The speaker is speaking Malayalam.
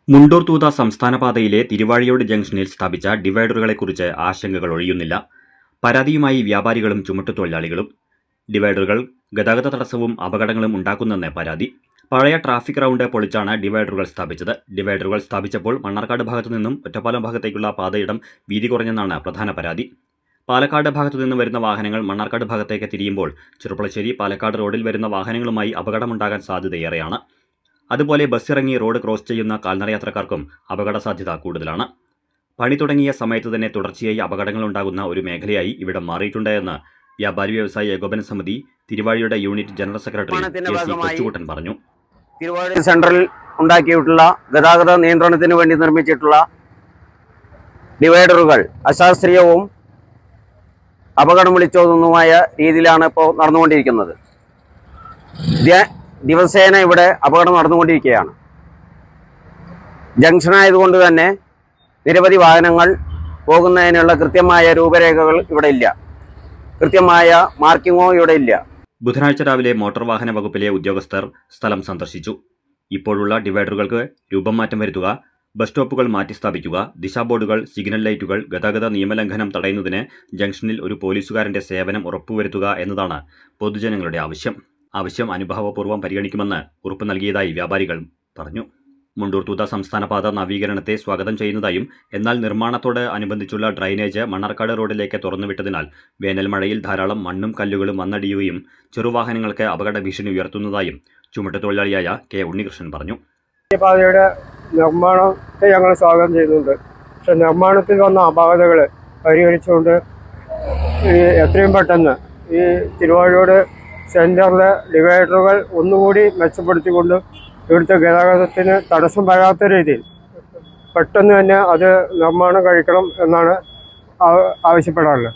മുണ്ടൂർ തൂത സംസ്ഥാന പാതയിലെ തിരുവാഴിയോട് ജംഗ്ഷനിൽ സ്ഥാപിച്ച ഡിവൈഡറുകളെക്കുറിച്ച് ആശങ്കകൾ ഒഴിയുന്നില്ല. പരാതിയുമായി വ്യാപാരികളും ചുമട്ടുതൊഴിലാളികളും. ഡിവൈഡറുകൾ ഗതാഗത തടസ്സവും അപകടങ്ങളും ഉണ്ടാക്കുന്നെന്ന് പരാതി. പഴയ ട്രാഫിക് റൗണ്ട് പൊളിച്ചാണ് ഡിവൈഡറുകൾ സ്ഥാപിച്ചത്. ഡിവൈഡറുകൾ സ്ഥാപിച്ചപ്പോൾ മണ്ണാർക്കാട് ഭാഗത്തു നിന്നും ഒറ്റപ്പാലം ഭാഗത്തേക്കുള്ള പാതയിടം വീതി കുറഞ്ഞെന്നാണ് പ്രധാന പരാതി. പാലക്കാട് ഭാഗത്തു നിന്ന് വരുന്ന വാഹനങ്ങൾ മണ്ണാർക്കാട് ഭാഗത്തേക്ക് തിരിയുമ്പോൾ ചെറുപ്പളശ്ശേരി പാലക്കാട് റോഡിൽ വരുന്ന വാഹനങ്ങളുമായി അപകടമുണ്ടാകാൻ സാധ്യതയേറെയാണ്. അതുപോലെ ബസ്സിറങ്ങി റോഡ് ക്രോസ് ചെയ്യുന്ന കാൽനട യാത്രക്കാർക്കും അപകട സാധ്യത കൂടുതലാണ്. പണി തുടങ്ങിയ സമയത്ത് തന്നെ തുടർച്ചയായി അപകടങ്ങളുണ്ടാകുന്ന ഒരു മേഖലയായി ഇവിടം മാറിയിട്ടുണ്ട് എന്ന് വ്യാപാരി വ്യവസായ ഏകോപന സമിതി തിരുവാഴിയുടെ യൂണിറ്റ് ജനറൽ സെക്രട്ടറി കൊച്ചുകൂട്ടൻ പറഞ്ഞു. തിരുവാഴി സെൻട്രൽ ഉണ്ടാക്കിയിട്ടുള്ള ഗതാഗത നിയന്ത്രണത്തിന് വേണ്ടി നിർമ്മിച്ചിട്ടുള്ള ഡിവൈഡറുകൾ അശാസ്ത്രീയവും അപകടം വിളിച്ചോതുന്നതുമായ രീതിയിലാണ് ഇപ്പോൾ നടന്നുകൊണ്ടിരിക്കുന്നത്. ദിവസേന ഇവിടെ അപകടം നടന്നുകൊണ്ടിരിക്കുകയാണ്. ജംഗ്ഷനായതുകൊണ്ട് തന്നെ നിരവധി വാഹനങ്ങൾ പോകുന്നതിനുള്ള കൃത്യമായ രൂപരേഖകൾ ഇവിടെ ഇല്ല, കൃത്യമായ മാർക്കിങ്ങോ ഇവിടെ ഇല്ല. ബുധനാഴ്ച രാവിലെ മോട്ടോർ വാഹന വകുപ്പിലെ ഉദ്യോഗസ്ഥർ സ്ഥലം സന്ദർശിച്ചു. ഇപ്പോഴുള്ള ഡിവൈഡറുകൾക്ക് രൂപം മാറ്റം വരുത്തുക, ബസ് സ്റ്റോപ്പുകൾ മാറ്റിസ്ഥാപിക്കുക, ദിശാബോർഡുകൾ, സിഗ്നൽ ലൈറ്റുകൾ, ഗതാഗത നിയമലംഘനം തടയുന്നതിന് ജംഗ്ഷനിൽ ഒരു പോലീസുകാരന്റെ സേവനം ഉറപ്പുവരുത്തുക എന്നതാണ് പൊതുജനങ്ങളുടെ ആവശ്യം അനുഭാവപൂർവ്വം പരിഗണിക്കുമെന്ന് ഉറപ്പ് നൽകിയതായി വ്യാപാരികൾ പറഞ്ഞു. മുണ്ടൂർ തൂത സംസ്ഥാന പാത നവീകരണത്തെ സ്വാഗതം ചെയ്യുന്നതായും എന്നാൽ നിർമ്മാണത്തോട് അനുബന്ധിച്ചുള്ള ഡ്രൈനേജ് മണ്ണാർക്കാട് റോഡിലേക്ക് തുറന്നുവിട്ടതിനാൽ വേനൽ മഴയിൽ ധാരാളം മണ്ണും കല്ലുകളും വന്നടിയുകയും ചെറുവാഹനങ്ങൾക്ക് അപകട ഭീഷണി ഉയർത്തുന്നതായും ചുമട്ടുതൊഴിലാളിയായ കെ ഉണ്ണികൃഷ്ണൻ പറഞ്ഞു. പാതയുടെ നിർമ്മാണത്തെ ഞങ്ങൾ സ്വാഗതം ചെയ്യുന്നുണ്ട്. പക്ഷെ നിർമ്മാണത്തിൽ വന്ന അപാകതകൾ പരിഹരിച്ചുകൊണ്ട് എത്രയും പെട്ടെന്ന് ഈ തിരുവാഴിയോട് സെൻറ്ററിലെ ഡിവൈഡറുകൾ ഒന്നുകൂടി മെച്ചപ്പെടുത്തിക്കൊണ്ട് ഇവിടുത്തെ ഗതാഗതത്തിന് തടസ്സം വരാത്ത രീതിയിൽ പെട്ടെന്ന് തന്നെ അത് നിർമ്മാണം കഴിക്കണം എന്നാണ് ആവശ്യപ്പെടാറുള്ളത്.